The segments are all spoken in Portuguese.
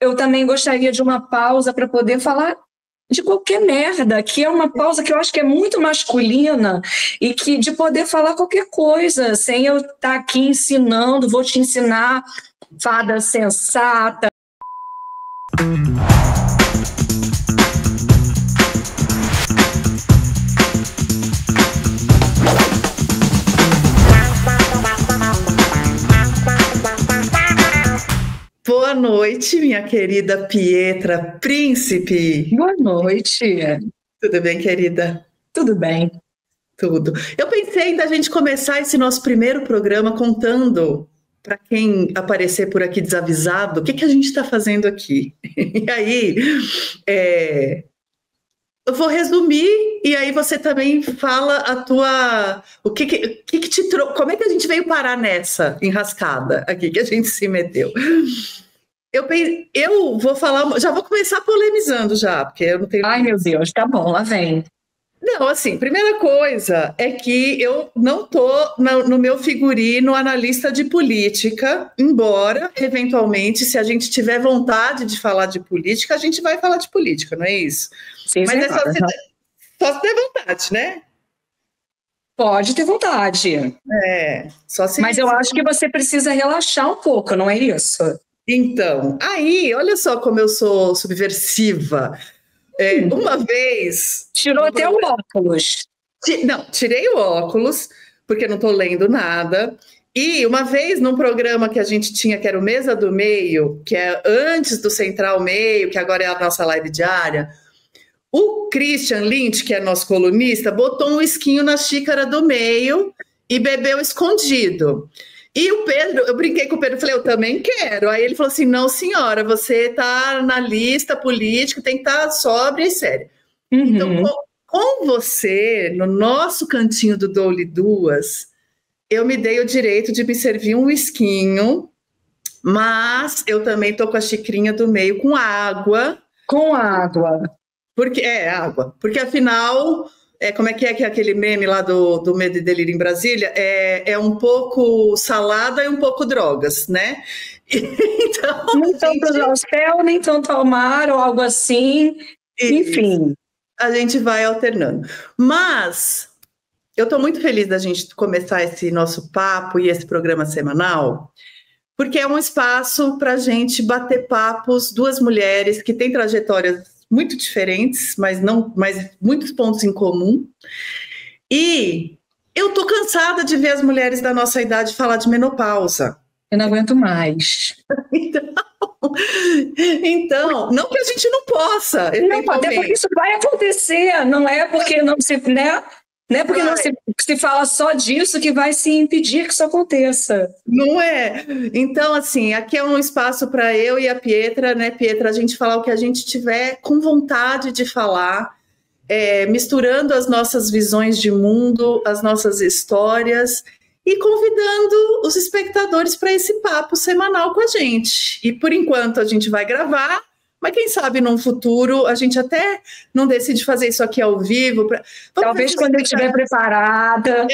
eu também gostaria de uma pausa para poder falar de qualquer merda, que é uma pausa que eu acho que é muito masculina e que de poder falar qualquer coisa, sem eu estar aqui ensinando, vou te ensinar, fada sensata. Boa noite, minha querida Pietra Príncipe. Boa noite. Tudo bem, querida? Tudo bem. Tudo. Eu pensei da gente começar esse nosso primeiro programa contando para quem aparecer por aqui desavisado o que a gente está fazendo aqui. E aí, eu vou resumir e aí você também fala a tua... Como é que a gente veio parar nessa enrascada aqui que a gente se meteu? Eu vou falar, já vou começar polemizando já, porque eu não tenho... Ai, meu Deus, tá bom, lá vem. Não, assim, primeira coisa é que eu não tô no meu figurino analista de política, embora, eventualmente, se a gente tiver vontade de falar de política, a gente vai falar de política, não é isso? Sim, mas é só se ter vontade, né? Pode ter vontade. Mas eu acho que você precisa relaxar um pouco, não é isso? Então, aí, olha só como eu sou subversiva. Uma vez... Tirou até o óculos. Não, tirei o óculos, porque não estou lendo nada. E uma vez, num programa que a gente tinha, que era o Mesa do Meio, que é antes do Central Meio, que agora é a nossa live diária, o Christian Lynch, que é nosso colunista, botou um esquinho na xícara do meio e bebeu escondido. E o Pedro, eu brinquei com o Pedro, falei, eu também quero. Aí ele falou assim, não senhora, você está na lista política, tem que estar sóbria e séria. Uhum. Então, com você, no nosso cantinho do Dou-lhe Duas, eu me dei o direito de me servir um whiskinho, mas eu também estou com a xicrinha do meio com água. Com água. Água. Porque afinal... como é que é aquele meme lá do Medo e Delírio em Brasília? É um pouco salada e um pouco drogas, né? Então, nem tanto ao céu, nem tanto ao mar, ou algo assim. Enfim. A gente vai alternando. Mas eu estou muito feliz da gente começar esse nosso papo e esse programa semanal, porque é um espaço para a gente bater papos, duas mulheres que têm trajetórias muito diferentes, mas muitos pontos em comum. E eu tô cansada de ver as mulheres da nossa idade falar de menopausa. Eu não aguento mais. Então, não que a gente não possa. Não, até porque isso vai acontecer, não é porque não se, né? Não é porque não se fala só disso que vai se impedir que isso aconteça. Não é? Então, assim, aqui é um espaço para eu e a Pietra, né, Pietra, a gente falar o que a gente tiver com vontade de falar, misturando as nossas visões de mundo, as nossas histórias e convidando os espectadores para esse papo semanal com a gente. E, por enquanto, a gente vai gravar, mas quem sabe num futuro a gente até não decide fazer isso aqui ao vivo. Talvez quando eu estiver preparada.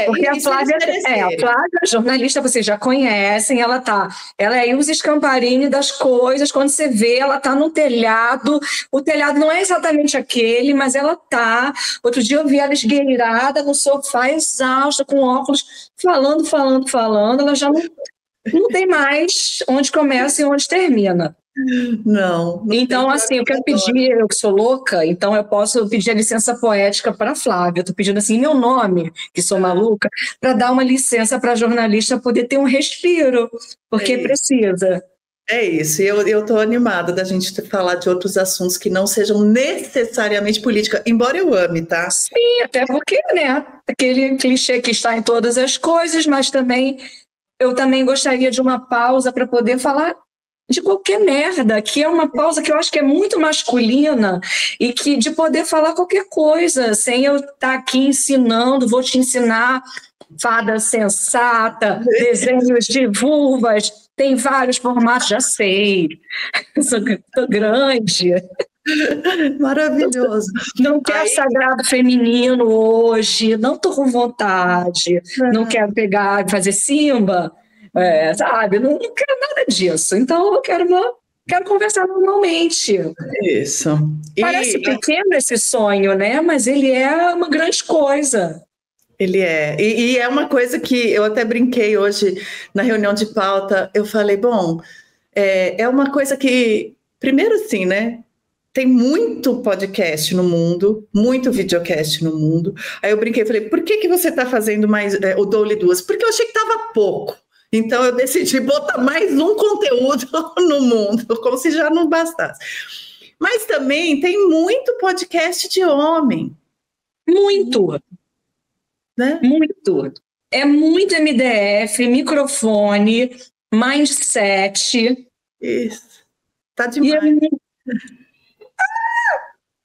Porque a Flávia, jornalista, vocês já conhecem, ela é os Scamparini das coisas, quando você vê, ela está no telhado, o telhado não é exatamente aquele, mas ela está. Outro dia eu vi ela esgueirada no sofá, exausta, com óculos, falando, ela já não tem mais onde começa e onde termina. Não. Então, assim, eu quero pedir, eu que sou louca, então eu posso pedir a licença poética para a Flávia. Eu estou pedindo assim, meu nome, que sou maluca, para dar uma licença para a jornalista poder ter um respiro, porque precisa. É isso, e eu estou animada da gente falar de outros assuntos que não sejam necessariamente política, embora eu ame, tá? Sim, até porque, né, aquele clichê que está em todas as coisas, mas também eu também gostaria de uma pausa para poder falar de qualquer merda, que é uma pausa que eu acho que é muito masculina e que de poder falar qualquer coisa, sem eu estar aqui ensinando, vou te ensinar fada sensata, desenhos de vulvas, tem vários formatos, já sei, tô grande. Maravilhoso. Não quero sagrado feminino hoje, não tô com vontade, não quero pegar e fazer Simba, sabe? Não quero nada disso. Então eu quero Quero conversar normalmente. Isso. Parece pequeno esse sonho, né? Mas ele é uma grande coisa. Ele é. E é uma coisa que eu até brinquei hoje na reunião de pauta. Eu falei, bom, é uma coisa que, primeiro assim, né? Tem muito podcast no mundo, muito videocast no mundo. Aí eu brinquei, falei, por que você está fazendo mais o Doule Duas? Porque eu achei que estava pouco. Então eu decidi botar mais um conteúdo no mundo, como se já não bastasse. Mas também tem muito podcast de homem. Muito. Né? Muito. É muito MDF, microfone, mindset. Isso. Tá demais.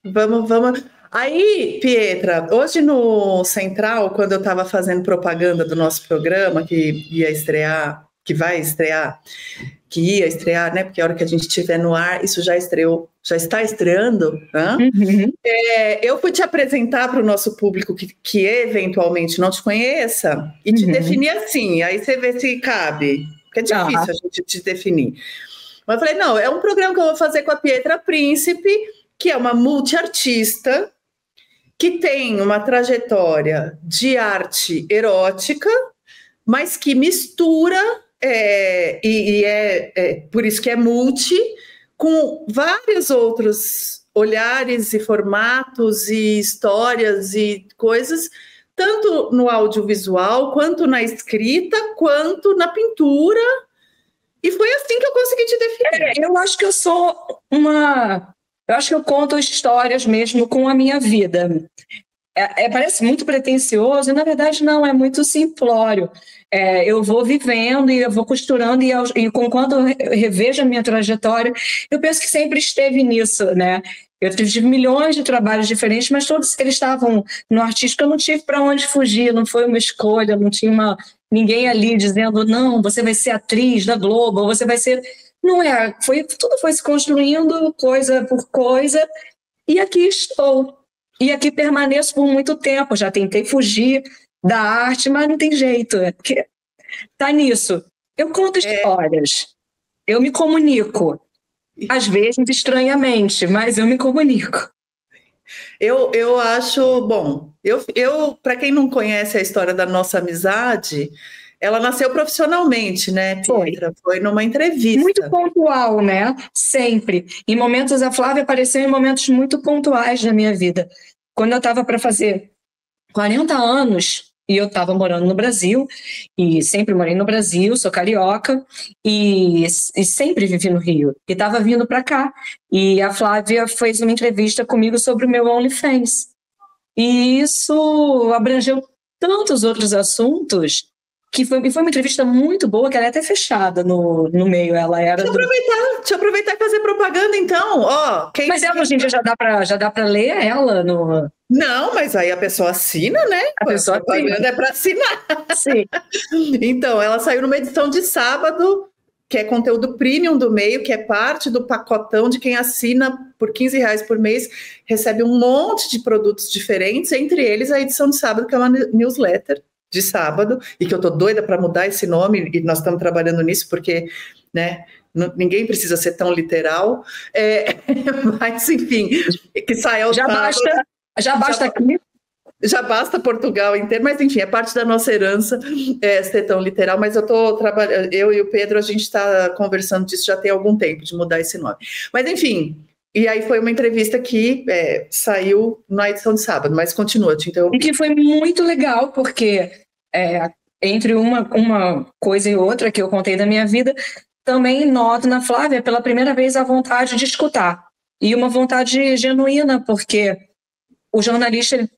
Vamos. Aí, Pietra, hoje no Central, quando eu estava fazendo propaganda do nosso programa, que ia estrear, que ia estrear, né? Porque a hora que a gente estiver no ar, isso já estreou, já está estreando, né? Uhum. Eu fui te apresentar para o nosso público que eventualmente não te conheça e te definir assim, aí você vê se cabe, porque é difícil a gente te definir. Mas eu falei, não, é um programa que eu vou fazer com a Pietra Príncipe, que é uma multiartista, que tem uma trajetória de arte erótica, mas que mistura, por isso que é multi, com vários outros olhares e formatos e histórias e coisas, tanto no audiovisual, quanto na escrita, quanto na pintura. E foi assim que eu consegui te definir. Eu acho que eu sou eu acho que eu conto histórias mesmo com a minha vida. Parece muito pretensioso, e na verdade não, é muito simplório. Eu vou vivendo e eu vou costurando, e conquanto eu revejo a minha trajetória, eu penso que sempre esteve nisso, né? Eu tive milhões de trabalhos diferentes, mas todos eles estavam no artístico, eu não tive para onde fugir, não foi uma escolha, não tinha ninguém ali dizendo, não, você vai ser atriz da Globo, você vai ser... Não é, tudo foi se construindo, coisa por coisa, e aqui estou. E aqui permaneço por muito tempo. Já tentei fugir da arte, mas não tem jeito. Porque tá nisso. Eu conto histórias. Eu me comunico. Às vezes estranhamente, mas eu me comunico. Eu acho, bom, para quem não conhece a história da nossa amizade, ela nasceu profissionalmente, né, Pietra? Foi numa entrevista. Muito pontual, né? Sempre. Em momentos, a Flávia apareceu em momentos muito pontuais da minha vida. Quando eu estava para fazer 40 anos, e eu estava morando no Brasil, e sempre morei no Brasil, sou carioca, e sempre vivi no Rio, e estava vindo para cá. E a Flávia fez uma entrevista comigo sobre o meu OnlyFans. E isso abrangeu tantos outros assuntos, que foi uma entrevista muito boa, que ela é até fechada no meio. Ela era. Deixa eu aproveitar e fazer propaganda, então. Mas ela, hoje em dia, já dá para ler ela no. Não, mas aí a pessoa assina, né? A pessoa propaganda é para assinar. Sim. Então, ela saiu numa edição de sábado, que é conteúdo premium do meio, que é parte do pacotão de quem assina por R$15 por mês, recebe um monte de produtos diferentes, entre eles a edição de sábado, que é uma newsletter de sábado, e que eu tô doida para mudar esse nome, e nós estamos trabalhando nisso, porque, né, ninguém precisa ser tão literal, mas, enfim, que saia ao sábado. Já basta aqui. Já basta Portugal inteiro, mas enfim, é parte da nossa herança ser tão literal, mas eu estou trabalhando, eu e o Pedro, a gente está conversando disso já tem algum tempo, de mudar esse nome. Mas enfim, e aí foi uma entrevista que saiu na edição de sábado, mas continua, te interrompi. E que foi muito legal, porque entre uma coisa e outra que eu contei da minha vida, também noto na Flávia, pela primeira vez, a vontade de escutar. E uma vontade genuína, porque o jornalista ele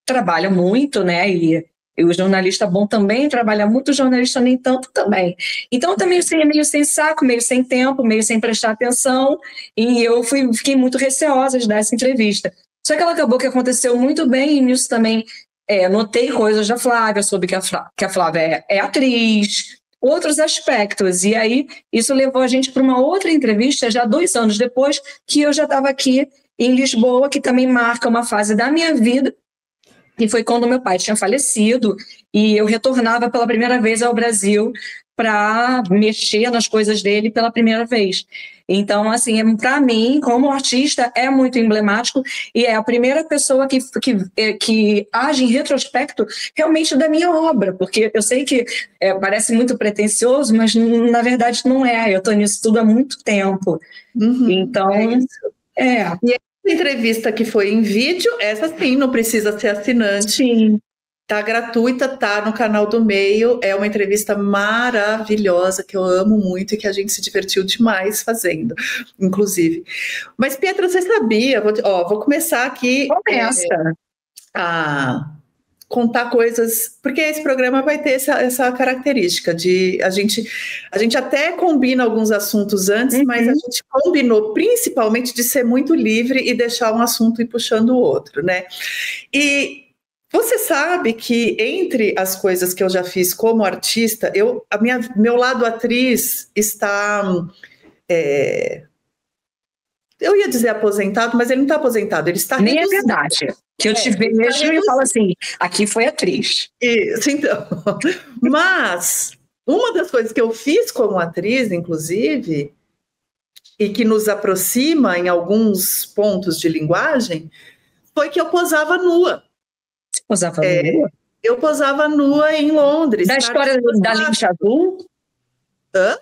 trabalha muito, né? E o jornalista bom também trabalha muito, o jornalista nem tanto também. Então, eu também meio sem saco, meio sem tempo, meio sem prestar atenção, e eu fiquei muito receosa de dar essa entrevista. Só que ela acabou que aconteceu muito bem, e nisso também notei coisas da Flávia, soube que a Flávia é atriz, outros aspectos. E aí, isso levou a gente para uma outra entrevista, já 2 anos depois, que eu já estava aqui em Lisboa, que também marca uma fase da minha vida, que foi quando meu pai tinha falecido, e eu retornava pela primeira vez ao Brasil para mexer nas coisas dele pela primeira vez. Então, assim, para mim, como artista, é muito emblemático e é a primeira pessoa que age em retrospecto realmente da minha obra, porque eu sei que parece muito pretensioso, mas na verdade não é. Eu estou nisso tudo há muito tempo. Então, E essa entrevista que foi em vídeo, essa sim, não precisa ser assinante. Sim. Tá gratuita, tá no canal do Meio. É uma entrevista maravilhosa que eu amo muito e que a gente se divertiu demais fazendo, inclusive. Mas, Pietra, você sabia? Vou começar aqui a contar coisas, porque esse programa vai ter essa característica de a gente até combina alguns assuntos antes, mas a gente combinou principalmente de ser muito livre e deixar um assunto ir puxando o outro, né? E você sabe que entre as coisas que eu já fiz como artista, meu lado atriz está, eu ia dizer aposentado, mas ele não está aposentado, ele está nem reduzido. É verdade, que eu te vejo e falo assim, aqui foi atriz. Isso, então. Mas uma das coisas que eu fiz como atriz, inclusive, e que nos aproxima em alguns pontos de linguagem, foi que eu posava nua. Posava nua? Eu posava nua em Londres. Da história da lente azul? Hã?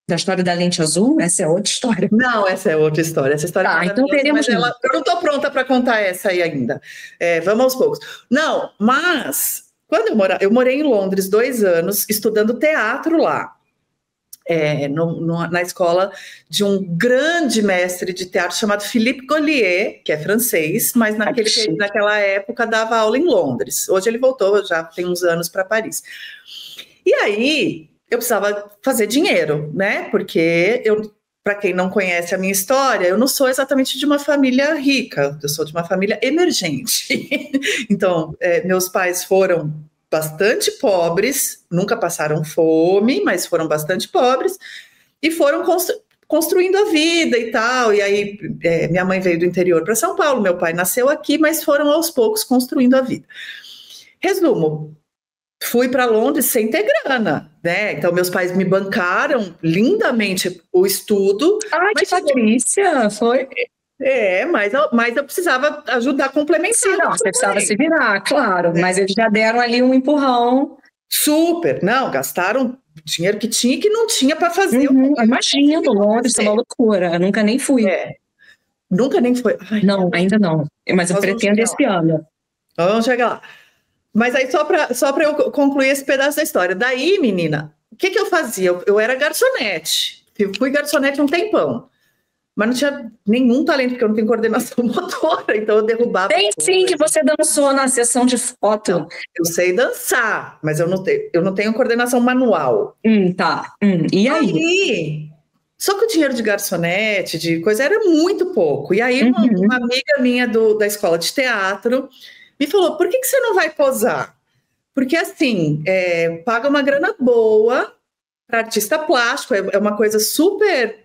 Da história da lente azul? Essa é outra história. Não, essa é outra história. Essa história então teremos. Eu não estou pronta para contar essa aí ainda. Vamos aos poucos. Não, mas quando eu morei em Londres 2 anos estudando teatro lá. Na escola de um grande mestre de teatro chamado Philippe Gaulier, que é francês, mas naquela época dava aula em Londres. Hoje ele voltou, já tem uns anos para Paris. E aí eu precisava fazer dinheiro, né? Porque para quem não conhece a minha história, eu não sou exatamente de uma família rica, eu sou de uma família emergente. Então, meus pais foram bastante pobres, nunca passaram fome, mas foram bastante pobres e foram construindo a vida e tal. E aí minha mãe veio do interior para São Paulo, meu pai nasceu aqui, mas foram aos poucos construindo a vida. Resumo, fui para Londres sem ter grana, né? Então meus pais me bancaram lindamente o estudo. Ai, que Patrícia, foi... mas eu precisava ajudar a complementar. Sim, não, você precisava se virar, claro, mas eles já deram ali um empurrão. Super, não, gastaram dinheiro que tinha e que não tinha para fazer. Imagino, Londres é uma loucura, eu nunca nem fui. Nunca nem foi. Ai, não, ainda não, mas eu pretendo esse ano. Vamos chegar lá. Mas aí só para eu concluir esse pedaço da história. Daí, menina, o que eu fazia? Eu era garçonete, fui garçonete um tempão. Mas não tinha nenhum talento, porque eu não tenho coordenação motora, então eu derrubava. Tem sim, que você dançou na sessão de foto. Não, eu sei dançar, mas eu não tenho coordenação manual. Tá. E aí? Só que o dinheiro de garçonete, de coisa, era muito pouco. E aí uma amiga minha da escola de teatro me falou, por que você não vai posar? Porque assim, paga uma grana boa para artista plástico, é uma coisa super...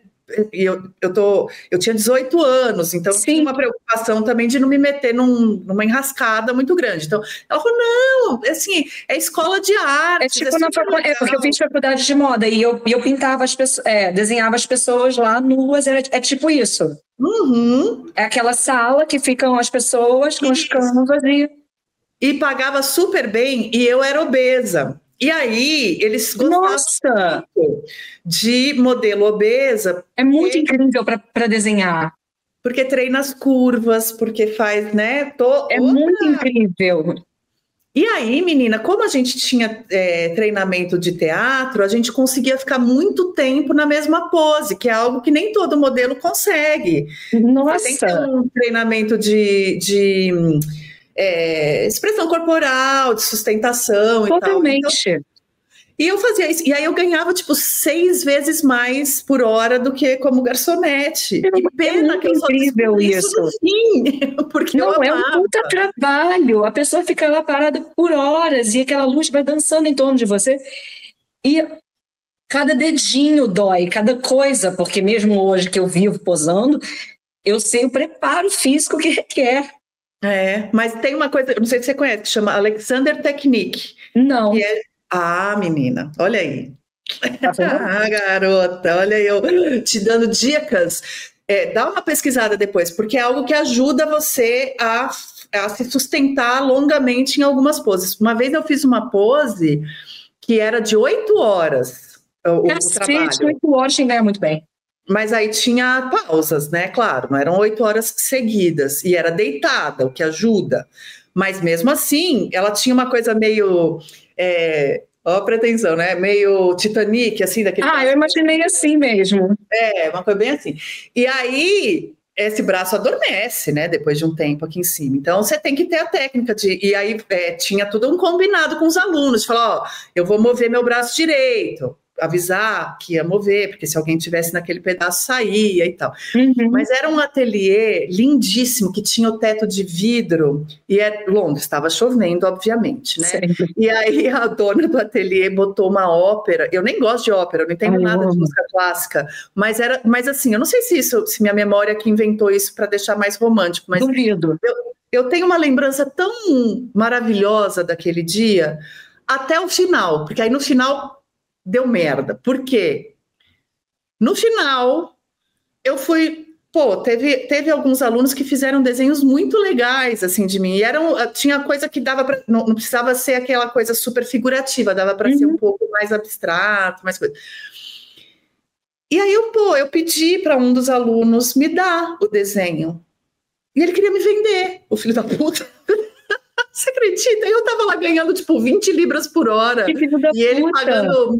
E eu tinha 18 anos, então tinha uma preocupação também de não me meter numa enrascada muito grande. Então, ela falou, não, assim, é escola de arte. Porque eu fiz faculdade de moda e eu pintava as pessoas, desenhava as pessoas lá nuas, é tipo isso. É aquela sala que ficam as pessoas com os canvas e pagava super bem, e eu era obesa. E aí, eles gostavam de modelo obesa. É muito incrível para desenhar. Porque treina as curvas, porque faz, né? Muito incrível. E aí, menina, como a gente tinha treinamento de teatro, a gente conseguia ficar muito tempo na mesma pose, que é algo que nem todo modelo consegue. Nossa! Você tem que ter um treinamento de expressão corporal, de sustentação. Totalmente. E tal. E eu fazia isso. E aí eu ganhava, 6 vezes mais por hora do que como garçonete. E pena que eu só descobri isso no fim, porque não, é um puta trabalho. A pessoa fica lá parada por horas e aquela luz vai dançando em torno de você. E cada dedinho dói, cada coisa, porque mesmo hoje que eu vivo posando, eu sei o preparo físico que requer. Mas tem uma coisa, não sei se você conhece, que chama Alexander Technique. Não. Menina, olha aí. Ah, garota, olha eu te dando dicas. Dá uma pesquisada depois, porque é algo que ajuda você a se sustentar longamente em algumas poses. Uma vez eu fiz uma pose que era de 8 horas o trabalho. 8 horas sem ganhar muito bem. Mas aí tinha pausas, né? Claro, não eram 8 horas seguidas. E era deitada, o que ajuda. Mas mesmo assim, ela tinha uma coisa meio... ó a pretensão, né? Meio Titanic, assim, daquele... Eu imaginei assim mesmo. Uma coisa bem assim. E aí, esse braço adormece, né? Depois de um tempo aqui em cima. Então, você tem que ter a técnica de... E aí, tinha tudo um combinado com os alunos. Falar, eu vou mover meu braço direito. Avisar que ia mover, porque se alguém tivesse naquele pedaço, saía e tal. Uhum. Mas era um ateliê lindíssimo, que tinha o teto de vidro, e Londres, estava chovendo, obviamente, né? Sempre. E aí a dona do ateliê botou uma ópera, eu nem gosto de ópera, eu não entendo nada de música clássica, mas assim, eu não sei se minha memória que inventou isso para deixar mais romântico, mas duvido. Eu tenho uma lembrança tão maravilhosa daquele dia, até o final, porque aí no final deu merda. Por quê? No final, eu fui... teve alguns alunos que fizeram desenhos muito legais, assim, de mim. E tinha coisa que dava para... Não precisava ser aquela coisa super figurativa, dava para ser um pouco mais abstrato, mais coisa. E aí, eu pedi para um dos alunos me dar o desenho. E ele queria me vender, o filho da puta. Você acredita? Eu tava lá ganhando, 20 libras por hora. E ele pagando...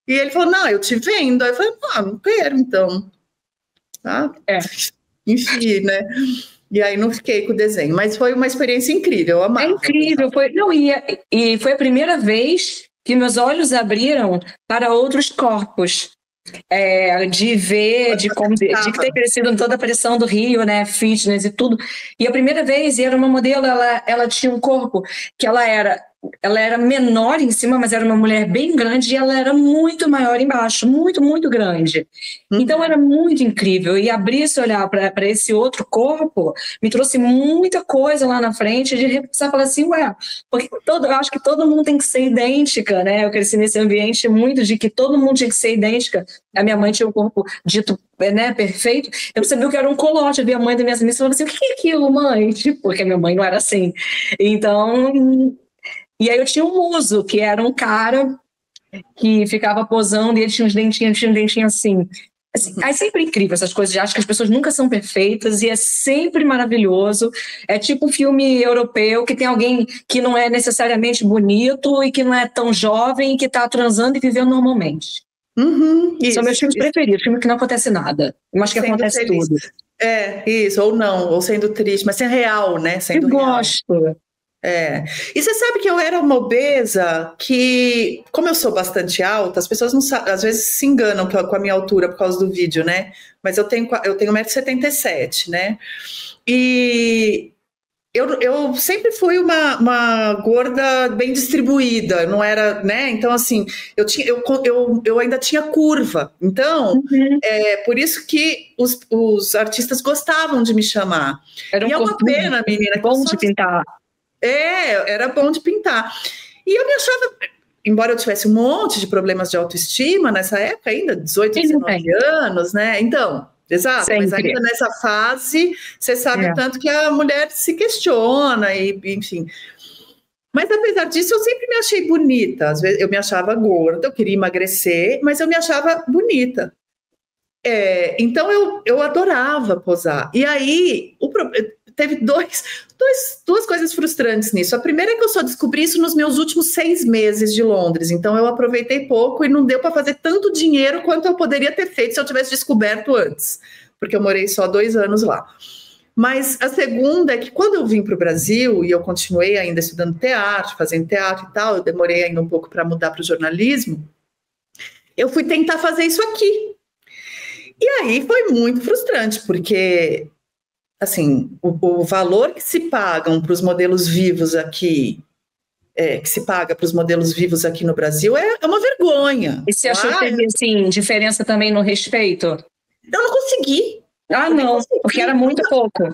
E ele falou, não, eu te vendo. Aí eu falei, não quero, então. Tá? Enfim, né? E aí não fiquei com o desenho. Mas foi uma experiência incrível, eu amava. É incrível. E foi a primeira vez que meus olhos abriram para outros corpos. De ver, de ter crescido em toda a pressão do Rio, né, fitness e tudo. E a primeira vez, era uma modelo, ela tinha um corpo que ela era menor em cima, mas era uma mulher bem grande, e ela era muito maior embaixo, muito, muito grande. Então era muito incrível, e abrir esse olhar para esse outro corpo me trouxe muita coisa lá na frente, de repensar e falar assim, porque eu acho que todo mundo tem que ser idêntica, né? Eu cresci nesse ambiente muito de que todo mundo tinha que ser idêntica. A minha mãe tinha um corpo dito, né, perfeito. Eu sabia que era um colote. Eu vi a mãe das minhas amigas e falava assim, o que é aquilo, mãe? Porque a minha mãe não era assim. Então... E aí eu tinha um muso, que era um cara que ficava posando e ele tinha um dentinho assim. É sempre incrível essas coisas. Acho que as pessoas nunca são perfeitas e é sempre maravilhoso. É tipo um filme europeu que tem alguém que não é necessariamente bonito e que não é tão jovem e que está transando e vivendo normalmente. São meus filmes preferidos, filme que não acontece nada, mas que acontece feliz. tudo. Isso, ou não, ou sendo triste, mas sendo real, né? Sendo eu real. Gosto. E você sabe que eu era uma obesa que, como eu sou bastante alta, as pessoas não sabem, às vezes se enganam com a minha altura por causa do vídeo, né? Mas eu tenho 1,77 m, né? E eu sempre fui uma gorda bem distribuída, não era, né? Então, assim, eu ainda tinha curva. Então, por isso que os artistas gostavam de me chamar. Era um e é uma pena, menina. Bom de pintar. Era bom de pintar. E eu me achava, embora eu tivesse um monte de problemas de autoestima nessa época ainda, 18, 19 anos, né? Então, exato, sempre. Mas ainda nessa fase, você sabe o tanto que a mulher se questiona, e enfim. Mas apesar disso, eu sempre me achei bonita. Às vezes eu me achava gorda, eu queria emagrecer, mas eu me achava bonita. Então eu adorava posar. E aí, teve duas coisas frustrantes nisso. A primeira é que eu só descobri isso nos meus últimos 6 meses de Londres. Então eu aproveitei pouco e não deu para fazer tanto dinheiro quanto eu poderia ter feito se eu tivesse descoberto antes, porque eu morei só 2 anos lá. Mas a segunda é que quando eu vim para o Brasil e eu continuei ainda estudando teatro, fazendo teatro e tal, eu demorei ainda um pouco para mudar para o jornalismo, eu fui tentar fazer isso aqui. E aí foi muito frustrante, porque assim, o valor que se pagam para os modelos vivos aqui, que se paga para os modelos vivos aqui no Brasil é uma vergonha. E você achou que teve, assim, diferença também no respeito? Eu não consegui. Não, porque era muito pouco.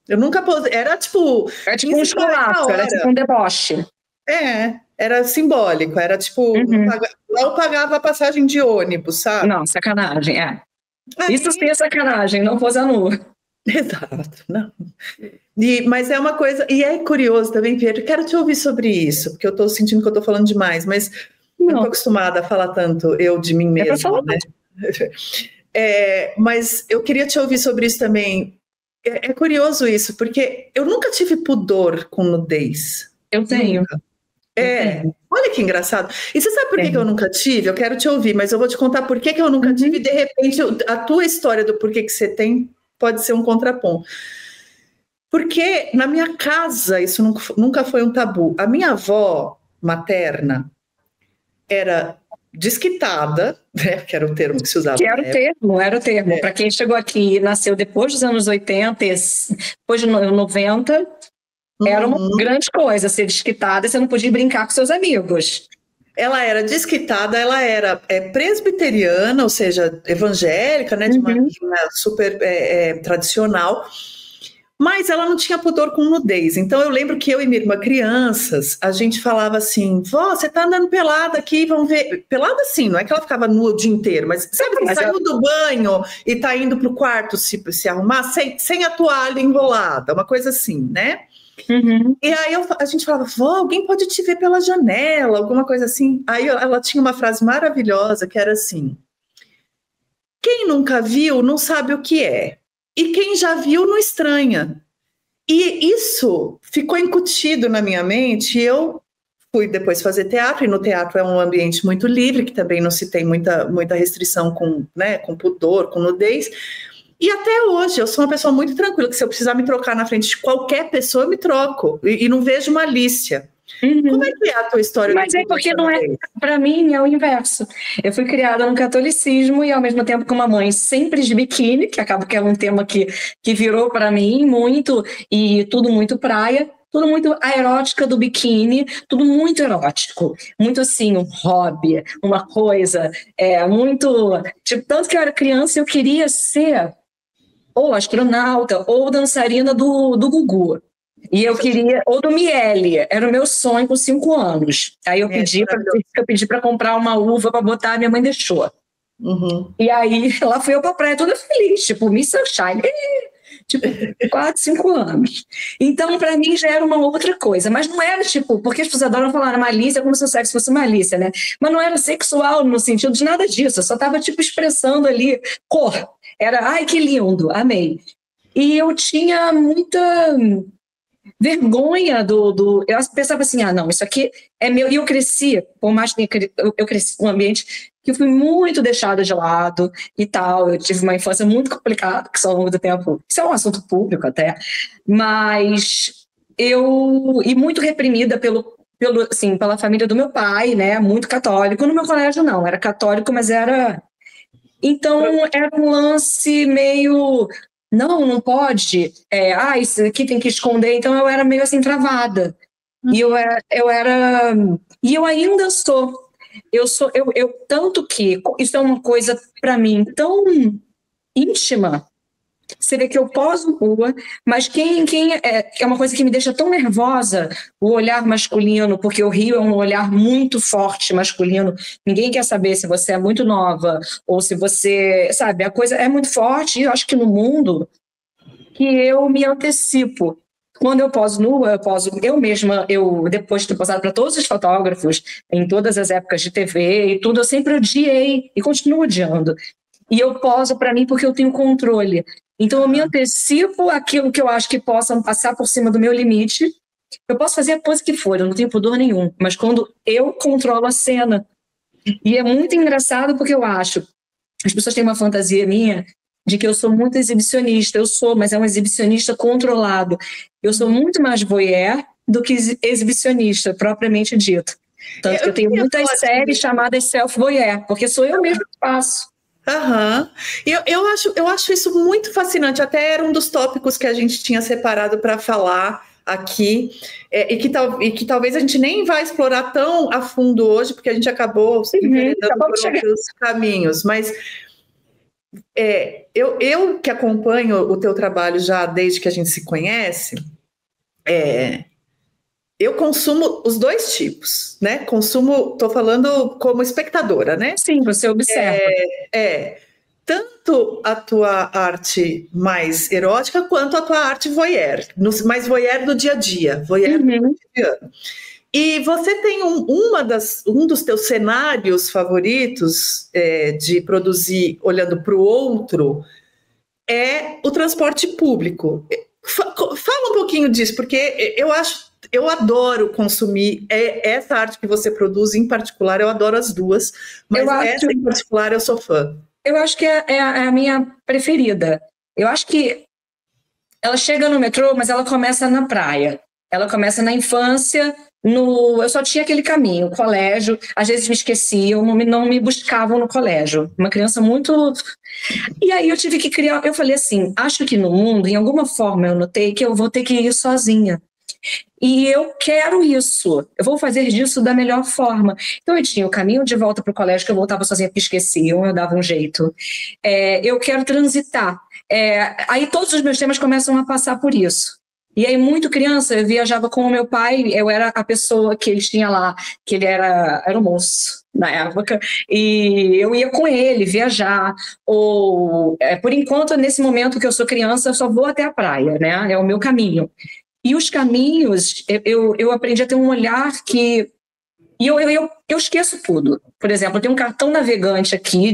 Eu nunca posei, era tipo... Era tipo um esculacho, era tipo um deboche. era simbólico, era tipo, lá eu pagava a passagem de ônibus, sabe? Não, sacanagem, Isso sim é sacanagem, não posar nu. Exato, não. Mas é uma coisa, e é curioso também, Pedro, quero te ouvir sobre isso, porque eu estou sentindo que eu estou falando demais, mas não estou acostumada a falar tanto eu de mim mesma, né? Mas eu queria te ouvir sobre isso também. É curioso isso, porque eu nunca tive pudor com nudez. Eu tenho. Nunca. Olha que engraçado. E você sabe por que eu nunca tive? Eu quero te ouvir, mas eu vou te contar por que eu nunca tive, e de repente a tua história do porquê que você tem pode ser um contraponto. Porque na minha casa isso nunca foi um tabu. A minha avó materna era desquitada, né, que era o termo que se usava. Era o termo. Para quem chegou aqui e nasceu depois dos anos 80, depois de 90, era uma grande coisa ser desquitada, você não podia brincar com seus amigos. Ela era desquitada, ela era presbiteriana, ou seja, evangélica, né, de uma linha super tradicional, mas ela não tinha pudor com nudez. Então eu lembro que eu e minha irmã, crianças, a gente falava assim: vó, você tá andando pelada aqui, vamos ver. Pelada assim, não é que ela ficava nua o dia inteiro, mas sabe, saiu do banho e tá indo pro quarto se arrumar sem a toalha enrolada, uma coisa assim, né? E aí a gente falava: vó, alguém pode te ver pela janela, alguma coisa assim. Aí ela tinha uma frase maravilhosa que era assim: quem nunca viu não sabe o que é, e quem já viu não estranha. E isso ficou incutido na minha mente. Eu fui depois fazer teatro, e no teatro é um ambiente muito livre, que também não se tem muita restrição com pudor, com nudez. E até hoje, eu sou uma pessoa muito tranquila, que se eu precisar me trocar na frente de qualquer pessoa, eu me troco, e não vejo malícia. Como é que é a tua história? Mas porque não é, para mim, é o inverso. Eu fui criada no catolicismo e, ao mesmo tempo, com uma mãe sempre de biquíni, que acaba que é um tema que virou para mim muito, e tudo muito praia, tudo muito a erótica do biquíni, tudo muito erótico, muito assim, um hobby, uma coisa, muito... Tipo, tanto que eu era criança, eu queria ser ou astronauta ou dançarina do Gugu. E eu queria, ou do Miele, era o meu sonho com 5 anos. Aí eu pedi para comprar uma uva para botar, minha mãe deixou. E aí lá fui eu para a praia toda feliz, tipo, Miss Sunshine, tipo, 4, 5 anos. Então, para mim, já era uma outra coisa. Mas não era, tipo, porque as pessoas adoram falar malícia como se o sexo fosse malícia, né? Mas não era sexual no sentido de nada disso. Eu só estava, tipo, expressando ali cor. Era, ai, que lindo, amei. E eu tinha muita vergonha eu pensava assim, não, isso aqui é meu. E eu cresci, por mais que eu cresci num ambiente que eu fui muito deixada de lado e tal. Eu tive uma infância muito complicada, que só ao longo do tempo, isso é um assunto público até, mas e muito reprimida pela família do meu pai, né, muito católico. No meu colégio não, era católico, mas era... Então, era um lance meio... Não pode. Isso aqui tem que esconder. Então, eu era meio assim, travada. E eu era... E eu ainda sou. Tanto que isso é uma coisa, para mim, tão íntima. Você vê que eu poso rua, mas é uma coisa que me deixa tão nervosa, o olhar masculino, porque o Rio é um olhar muito forte masculino. Ninguém quer saber se você é muito nova ou se você... Sabe, a coisa é muito forte, e eu acho que no mundo que eu me antecipo. Quando eu poso nua, eu mesma, depois de ter posado para todos os fotógrafos, em todas as épocas de TV e tudo, eu sempre odiei e continuo odiando. E eu poso para mim porque eu tenho controle. Então, eu me antecipo aquilo que eu acho que possam passar por cima do meu limite. Eu posso fazer a pose que for, eu não tenho pudor nenhum. Mas quando eu controlo a cena. E é muito engraçado porque eu acho... As pessoas têm uma fantasia minha de que eu sou muito exibicionista. Eu sou, mas é um exibicionista controlado. Eu sou muito mais voyeur do que exibicionista, propriamente dito. Tanto que eu tenho muitas séries chamadas self-voyeur, porque sou eu mesmo que faço. Eu acho isso muito fascinante. Até era um dos tópicos que a gente tinha separado para falar aqui, e que talvez a gente nem vai explorar tão a fundo hoje, porque a gente acabou enveredando por outros caminhos. Mas eu que acompanho o teu trabalho já desde que a gente se conhece, Eu consumo os dois tipos, né? Tô falando como espectadora, né? Sim, você observa. Tanto a tua arte mais erótica quanto a tua arte voyeur, mais voyeur do dia a dia, voyeur do cotidiano. E você tem um dos teus cenários favoritos de produzir olhando para o outro é o transporte público. Fala um pouquinho disso, porque eu adoro consumir essa arte que você produz em particular, eu adoro as duas, mas essa em particular eu sou fã. Eu acho que é a minha preferida. Eu acho que ela chega no metrô, mas ela começa na praia. Ela começa na infância, eu só tinha aquele caminho, o colégio, às vezes me esqueciam, não me buscavam no colégio. Uma criança muito... E aí eu tive que criar... Eu falei assim, acho que no mundo, em alguma forma eu notei que eu vou ter que ir sozinha. E eu quero isso, eu vou fazer disso da melhor forma. Então eu tinha o caminho de volta para o colégio, que eu voltava sozinha porque esqueciam, eu dava um jeito. Eu quero transitar. Aí todos os meus temas começam a passar por isso. E aí, muito criança, eu viajava com o meu pai, eu era a pessoa que eles tinham lá, que ele era um moço na época, e eu ia com ele viajar, por enquanto, nesse momento que eu sou criança, eu só vou até a praia, né? É o meu caminho. E os caminhos, eu aprendi a ter um olhar que... E eu esqueço tudo. Por exemplo, tem um cartão navegante aqui,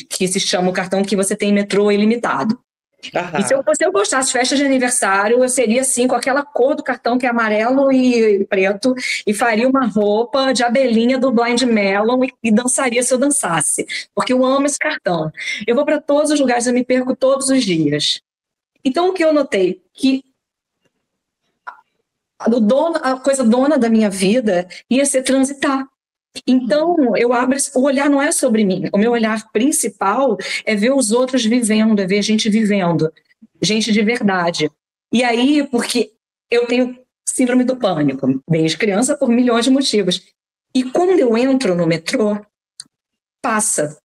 que se chama o cartão que você tem metrô ilimitado. E se eu gostasse de festas de aniversário, eu seria assim, com aquela cor do cartão que é amarelo e preto, e faria uma roupa de abelhinha do Blind Melon e dançaria se eu dançasse, porque eu amo esse cartão. Eu vou para todos os lugares, eu me perco todos os dias. Então, o que eu notei? Que a coisa dona da minha vida ia ser transitar. Então, o olhar não é sobre mim. O meu olhar principal é ver os outros vivendo, é ver gente vivendo, gente de verdade. E aí, porque eu tenho síndrome do pânico, desde criança, por milhões de motivos. E quando eu entro no metrô, passa.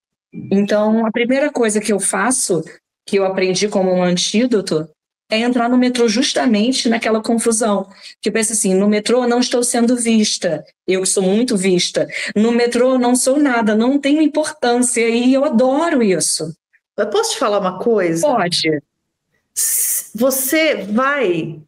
Então, a primeira coisa que eu faço, que eu aprendi como um antídoto, é entrar no metrô justamente naquela confusão. Que pensa assim, no metrô não estou sendo vista, eu que sou muito vista. No metrô não sou nada, não tenho importância, e eu adoro isso. Eu posso te falar uma coisa? Pode. Você vai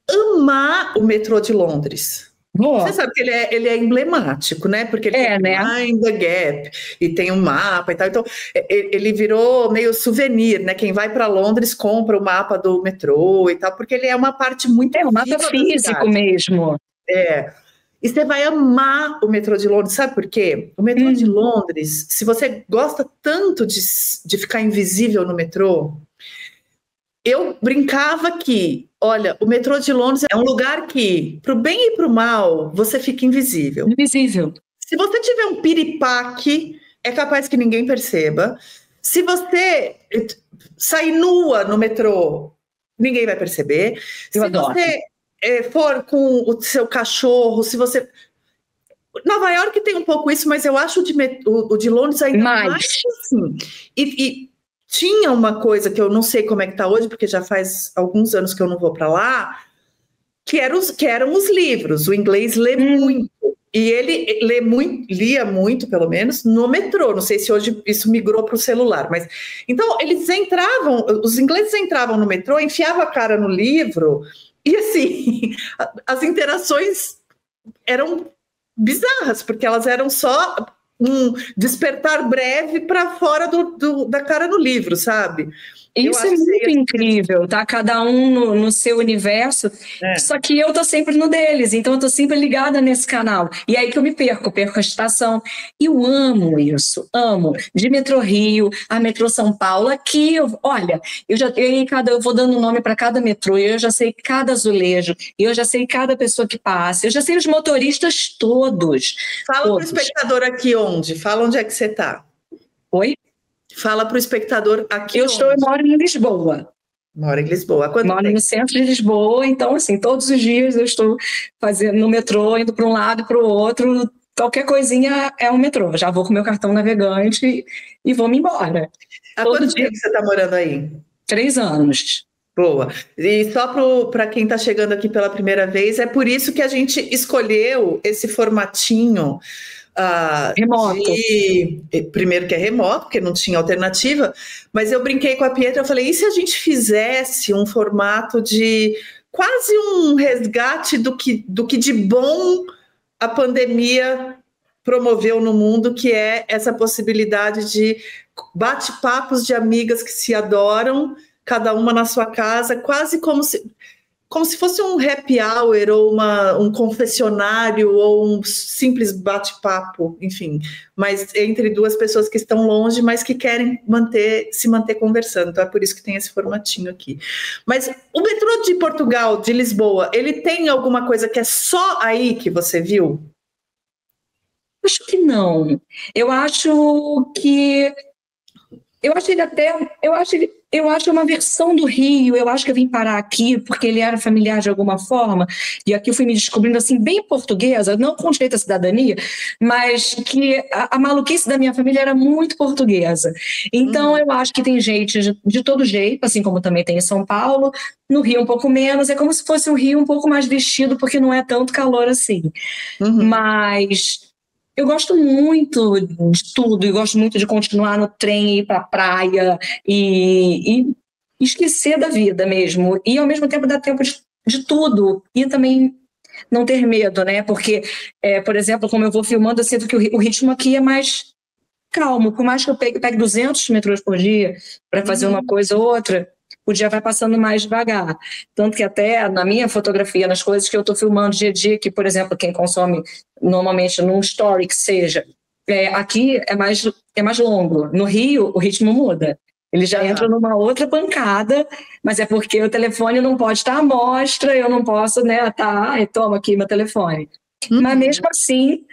amar o metrô de Londres. Boa. Você sabe que ele é emblemático, né? Porque ele tem Mind the Gap e tem um mapa e tal. Então, ele virou meio souvenir, né? Quem vai para Londres compra o mapa do metrô e tal, porque ele é uma parte muito um mapa físico mesmo. E você vai amar o metrô de Londres, sabe por quê? O metrô de Londres, se você gosta tanto de ficar invisível no metrô, eu brincava que, olha, o metrô de Londres é um lugar que, pro bem e pro mal, você fica invisível. Invisível. Se você tiver um piripaque, é capaz que ninguém perceba. Se você sair nua no metrô, ninguém vai perceber. Eu adoro. Você for com o seu cachorro, se você... Nova York tem um pouco isso, mas eu acho o de Londres ainda mais assim. E tinha uma coisa que eu não sei como é que está hoje, porque já faz alguns anos que eu não vou para lá, que eram os livros. O inglês lê muito. E ele lia muito, pelo menos, no metrô. Não sei se hoje isso migrou para o celular. Mas então, os ingleses entravam no metrô, enfiavam a cara no livro, e assim, as interações eram bizarras, porque elas eram só um despertar breve para fora da cara no livro, sabe? Isso é muito incrível, tá? Cada um no seu universo, só que eu tô sempre no deles, então eu tô sempre ligada nesse canal. E aí que eu me perco a estação. E eu amo isso, amo. De Metrô Rio a Metrô São Paulo, aqui, olha, eu vou dando nome para cada metrô, eu já sei cada azulejo, eu já sei cada pessoa que passa, eu já sei os motoristas todos. Fala pro espectador aqui onde? Fala onde é que você tá. Oi? Fala para o espectador aqui. Eu moro em Lisboa. Moro em Lisboa. Há quanto tempo? Moro no centro de Lisboa, então, assim, todos os dias eu estou fazendo no metrô, indo para um lado e para o outro. Qualquer coisinha é um metrô. Já vou com meu cartão navegante e vou-me embora. Há quanto tempo você está morando aí? 3 anos. Boa. E só para quem está chegando aqui pela primeira vez, é por isso que a gente escolheu esse formatinho Remoto. Primeiro que é remoto, porque não tinha alternativa, mas eu brinquei com a Pietra, eu falei, e se a gente fizesse um formato de quase um resgate do que de bom a pandemia promoveu no mundo, que é essa possibilidade de bate-papos de amigas que se adoram, cada uma na sua casa, quase como se fosse um happy hour ou um confessionário ou um simples bate-papo, enfim, mas entre duas pessoas que estão longe, mas que querem se manter conversando. Então é por isso que tem esse formatinho aqui. Mas o metrô de Portugal, de Lisboa, ele tem alguma coisa que é só aí que você viu? Acho que não. Eu acho uma versão do Rio. Eu acho que eu vim parar aqui porque ele era familiar de alguma forma, e aqui eu fui me descobrindo assim, bem portuguesa, não com direito à cidadania, mas que a maluquice da minha família era muito portuguesa. Então eu acho que tem gente de todo jeito, assim como também tem em São Paulo, no Rio um pouco menos, é como se fosse um Rio um pouco mais vestido, porque não é tanto calor assim. Mas eu gosto muito de tudo, e gosto muito de continuar no trem, ir para a praia e esquecer da vida mesmo. E ao mesmo tempo dar tempo de tudo. E também não ter medo, né? Porque, por exemplo, como eu vou filmando, eu sinto que o ritmo aqui é mais calmo. Por mais que eu pegue 200 metrôs por dia para fazer uma coisa ou outra, o dia vai passando mais devagar. Tanto que até na minha fotografia, nas coisas que eu estou filmando dia a dia, que, por exemplo, quem consome normalmente num story que seja, aqui é mais longo. No Rio, o ritmo muda. Ele já entra numa outra pancada, mas é porque o telefone não pode estar à mostra, eu não posso, né, toma aqui meu telefone. Mas mesmo assim,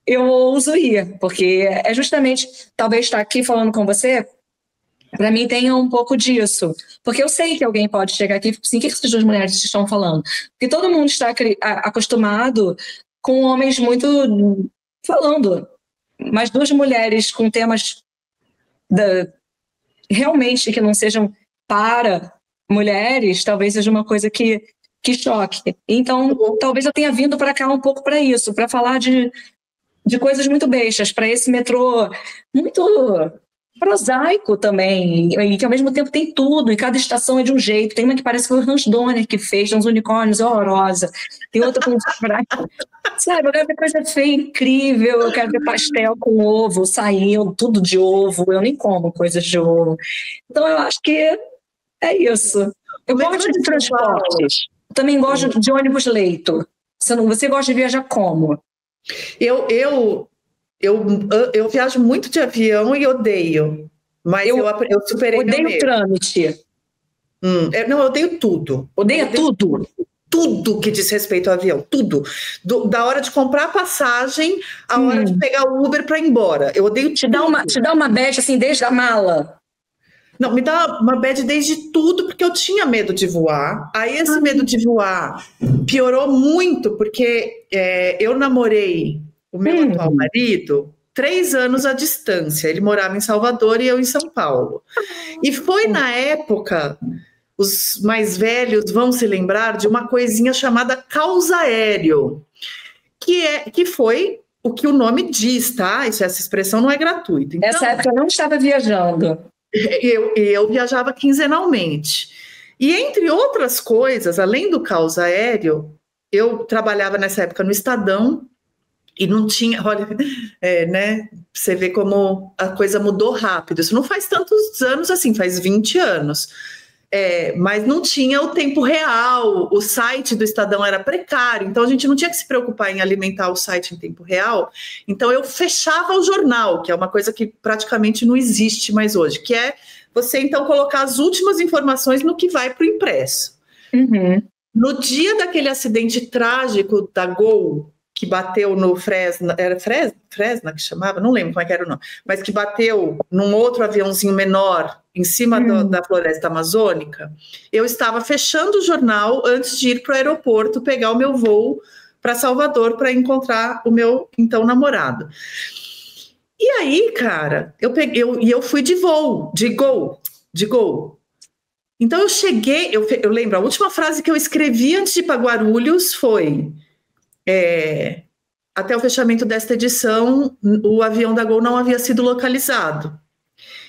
eu ouso ir, porque é justamente, talvez estar aqui falando com você, para mim tenha um pouco disso, porque eu sei que alguém pode chegar aqui e falar assim, o que essas duas mulheres estão falando? Porque todo mundo está acostumado com homens muito falando, mas duas mulheres com temas realmente que não sejam para mulheres, talvez seja uma coisa que choque. Então, talvez eu tenha vindo para cá um pouco para isso, para falar de coisas muito bestas, para esse metrô muito prosaico também, e que ao mesmo tempo tem tudo, e cada estação é de um jeito. Tem uma que parece que foi o Hans Donner que fez, tem uns unicórnios, horrorosa. Tem outra com sabe, eu quero ver coisa feia, incrível, eu quero ver pastel com ovo, saindo, tudo de ovo, eu nem como coisas de ovo. Então eu acho que é isso. Eu gosto de transportes, também gosto de ônibus-leito. Você gosta de viajar como? Eu viajo muito de avião e odeio, mas eu superei meu medo. Odeio o trâmite. Não, eu odeio tudo. Odeia tudo? Tudo que diz respeito ao avião, tudo. Da hora de comprar a passagem, a hora de pegar o Uber para ir embora. Eu odeio te dá uma bad assim, desde a mala? Não, me dá uma bad desde tudo, porque eu tinha medo de voar. Aí esse medo de voar piorou muito, porque eu namorei o meu atual marido 3 anos à distância. Ele morava em Salvador e eu em São Paulo. E foi na época, os mais velhos vão se lembrar de uma coisinha chamada caos aéreo, que foi o que o nome diz, tá? Essa expressão não é gratuita. Então, essa época eu não estava viajando. Eu viajava quinzenalmente. E entre outras coisas, além do caos aéreo, eu trabalhava nessa época no Estadão e não tinha, olha, né? Você vê como a coisa mudou rápido. Isso não faz tantos anos assim, faz 20 anos. Mas não tinha o tempo real, o site do Estadão era precário, então a gente não tinha que se preocupar em alimentar o site em tempo real. Então eu fechava o jornal, que é uma coisa que praticamente não existe mais hoje, que é você então colocar as últimas informações no que vai para o impresso. No dia daquele acidente trágico da Gol, que bateu no Fresna, era Fresna que chamava? Não lembro como é que era o nome, mas que bateu num outro aviãozinho menor em cima da floresta amazônica, eu estava fechando o jornal antes de ir para o aeroporto pegar o meu voo para Salvador para encontrar o meu então namorado. E aí, cara, eu fui de Gol. Então eu cheguei, eu lembro, a última frase que eu escrevi antes de ir para Guarulhos foi: até o fechamento desta edição, o avião da Gol não havia sido localizado.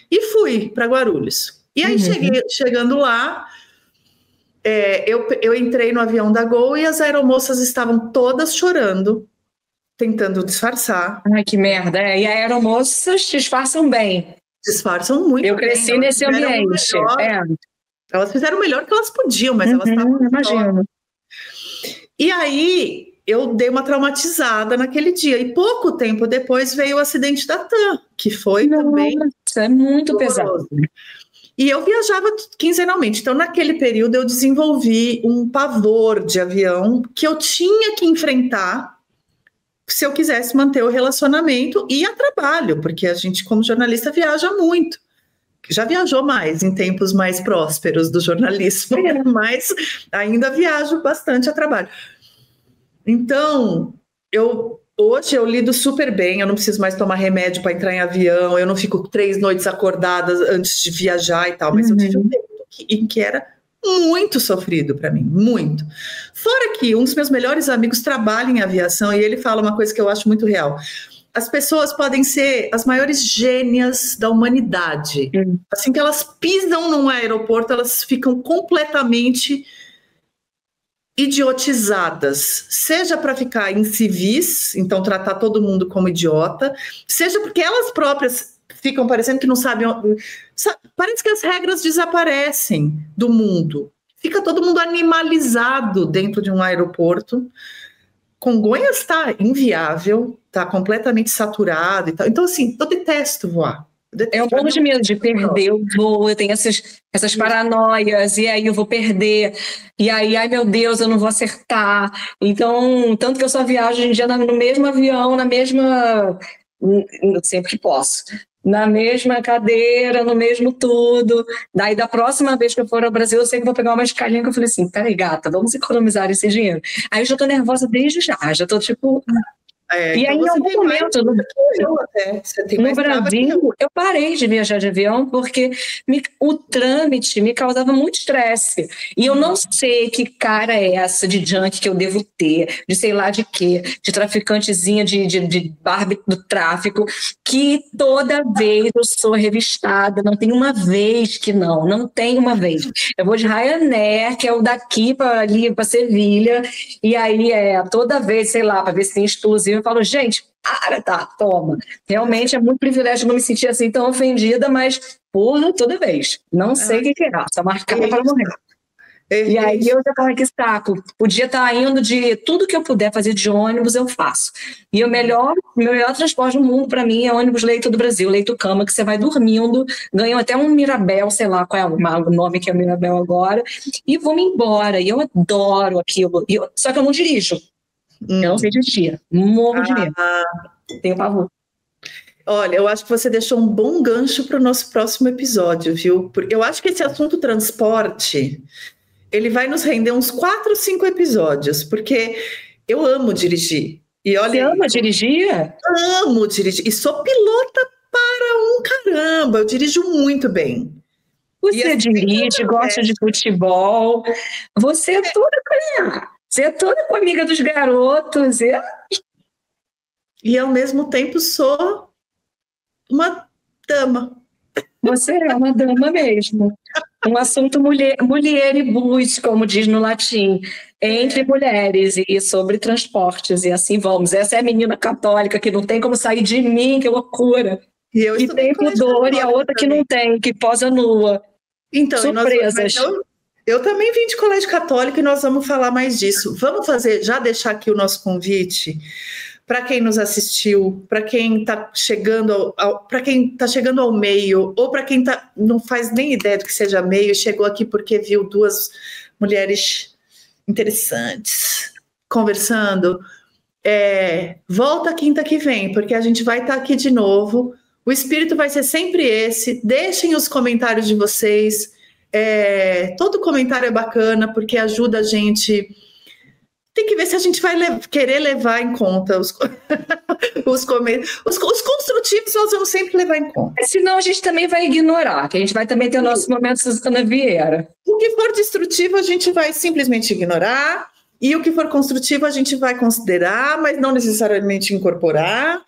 E fui para Guarulhos. E aí, chegando lá, eu entrei no avião da Gol e as aeromoças estavam todas chorando, tentando disfarçar. Ai, que merda. E aeromoças disfarçam bem. Disfarçam muito bem. Eu cresci nesse ambiente. Elas fizeram o melhor que elas podiam, mas elas estavam... Imagino. E aí, eu dei uma traumatizada naquele dia. E pouco tempo depois veio o acidente da TAM, que foi também... Isso é muito pesado. E eu viajava quinzenalmente. Então, naquele período, eu desenvolvi um pavor de avião que eu tinha que enfrentar se eu quisesse manter o relacionamento e a trabalho, porque a gente, como jornalista, viaja muito. Já viajou mais em tempos mais prósperos do jornalismo, mas ainda viajo bastante a trabalho. Então, hoje eu lido super bem, eu não preciso mais tomar remédio para entrar em avião, eu não fico 3 noites acordadas antes de viajar e tal, mas eu tive um tempo em que era muito sofrido para mim, muito. Fora que um dos meus melhores amigos trabalha em aviação e ele fala uma coisa que eu acho muito real. As pessoas podem ser as maiores gênias da humanidade. Assim que elas pisam num aeroporto, elas ficam completamente idiotizadas, seja para ficar em civis, então tratar todo mundo como idiota, seja porque elas próprias ficam parecendo que não sabem, parece que as regras desaparecem do mundo, fica todo mundo animalizado dentro de um aeroporto. Congonhas está inviável, está completamente saturado e tal. Então, assim, eu detesto voar. Eu morro de medo de perder o voo, eu tenho essas paranoias, e aí eu vou perder, e aí, ai meu Deus, eu não vou acertar. Então, tanto que eu só viajo hoje em dia no mesmo avião, sempre que posso, na mesma cadeira, no mesmo tudo. Daí, da próxima vez que eu for ao Brasil, eu sei que vou pegar uma escalinha que eu falei assim, peraí, gata, vamos economizar esse dinheiro. Aí eu já tô nervosa desde já tô tipo... e então aí, em algum momento, no Brasil, eu parei de viajar de avião porque o trâmite me causava muito estresse. E eu não sei que cara é essa de junk que eu devo ter, de sei lá de quê, de traficantezinha de Barbie do tráfico, que toda vez eu sou revistada. Não tem uma vez que não tem uma vez. Eu vou de Ryanair, que é o daqui para Sevilha, e aí toda vez, sei lá, para ver se tem exclusivo, eu falo, gente, toma. Realmente é muito privilégio não me sentir assim tão ofendida, mas, porra, toda vez. Não sei o que é, só marcada para morrer. E aí eu já falo, que saco. Podia estar indo de tudo que eu puder fazer de ônibus, eu faço. E o melhor transporte do mundo para mim é ônibus leito do Brasil, leito cama, que você vai dormindo, ganham até um Mirabel, sei lá qual é o nome que é o Mirabel agora, e vou-me embora. E eu adoro aquilo. Só que eu não dirijo. Eu não sei dirigir. Morro de medo. Tenho pavor. Olha, eu acho que você deixou um bom gancho para o nosso próximo episódio, viu? Porque eu acho que esse assunto transporte, ele vai nos render uns 4 ou 5 episódios, porque eu amo dirigir. E olha, você ama dirigir? Amo dirigir. E sou pilota para um caramba. Eu dirijo muito bem. Você dirige, gosta de futebol. Você é toda com amiga dos garotos. E ao mesmo tempo sou uma dama. Você é uma dama mesmo. Um assunto mulieribus, como diz no latim, entre mulheres e sobre transportes, e assim vamos. Essa é a menina católica que não tem como sair de mim, que loucura. E tem pudor, e a outra também, que não tem, que posa nua. Então, surpresas. Eu também vim de colégio católico e nós vamos falar mais disso. Vamos já deixar aqui o nosso convite para quem nos assistiu, para quem está chegando ao meio, ou para quem não faz nem ideia do que seja meio, chegou aqui porque viu 2 mulheres interessantes conversando. Volta quinta que vem, porque a gente vai estar aqui de novo. O espírito vai ser sempre esse. Deixem os comentários de vocês. Todo comentário é bacana, porque ajuda a gente tem que ver se a gente vai querer levar em conta os construtivos, nós vamos sempre levar em conta. Senão a gente também vai ignorar, que a gente vai também ter o nosso momento Suzana Vieira. O que for destrutivo, a gente vai simplesmente ignorar, e o que for construtivo, a gente vai considerar, mas não necessariamente incorporar.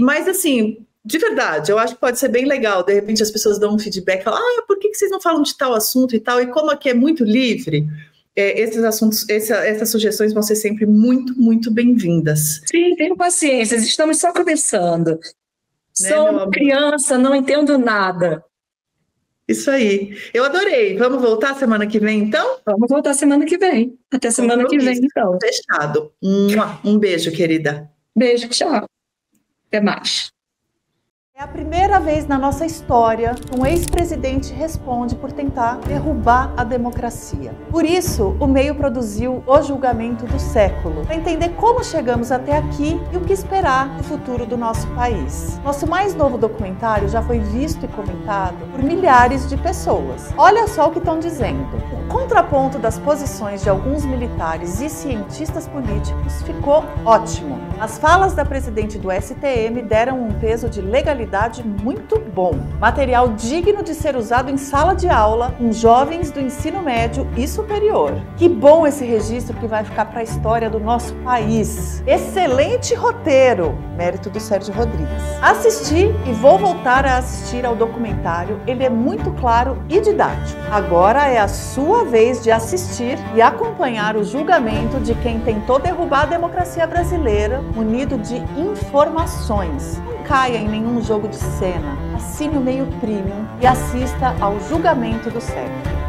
Mas, assim, de verdade, eu acho que pode ser bem legal. De repente, as pessoas dão um feedback, falam, por que vocês não falam de tal assunto e tal? E como aqui é muito livre, esses assuntos, essas sugestões vão ser sempre muito, muito bem-vindas. Sim, tenham paciência, estamos só começando. Sou criança, não entendo nada. Isso aí. Eu adorei. Vamos voltar semana que vem, então? Vamos voltar semana que vem. Até semana que vem, então. Fechado. Um beijo, querida. Beijo, tchau. Até mais. É a primeira vez na nossa história que um ex-presidente responde por tentar derrubar a democracia. Por isso, o meio produziu O Julgamento do Século, para entender como chegamos até aqui e o que esperar do futuro do nosso país. Nosso mais novo documentário já foi visto e comentado por milhares de pessoas. Olha só o que estão dizendo. O contraponto das posições de alguns militares e cientistas políticos ficou ótimo. As falas da presidente do STM deram um peso de legalidade muito bom. Material digno de ser usado em sala de aula com jovens do ensino médio e superior. Que bom esse registro que vai ficar para a história do nosso país. Excelente roteiro, mérito do Sérgio Rodrigues. Assisti e vou voltar a assistir ao documentário, ele é muito claro e didático. Agora é a sua vez de assistir e acompanhar o julgamento de quem tentou derrubar a democracia brasileira, munido de informações. Não caia em nenhum jogo de cena. Assine o Meio Premium e assista ao Julgamento do Século.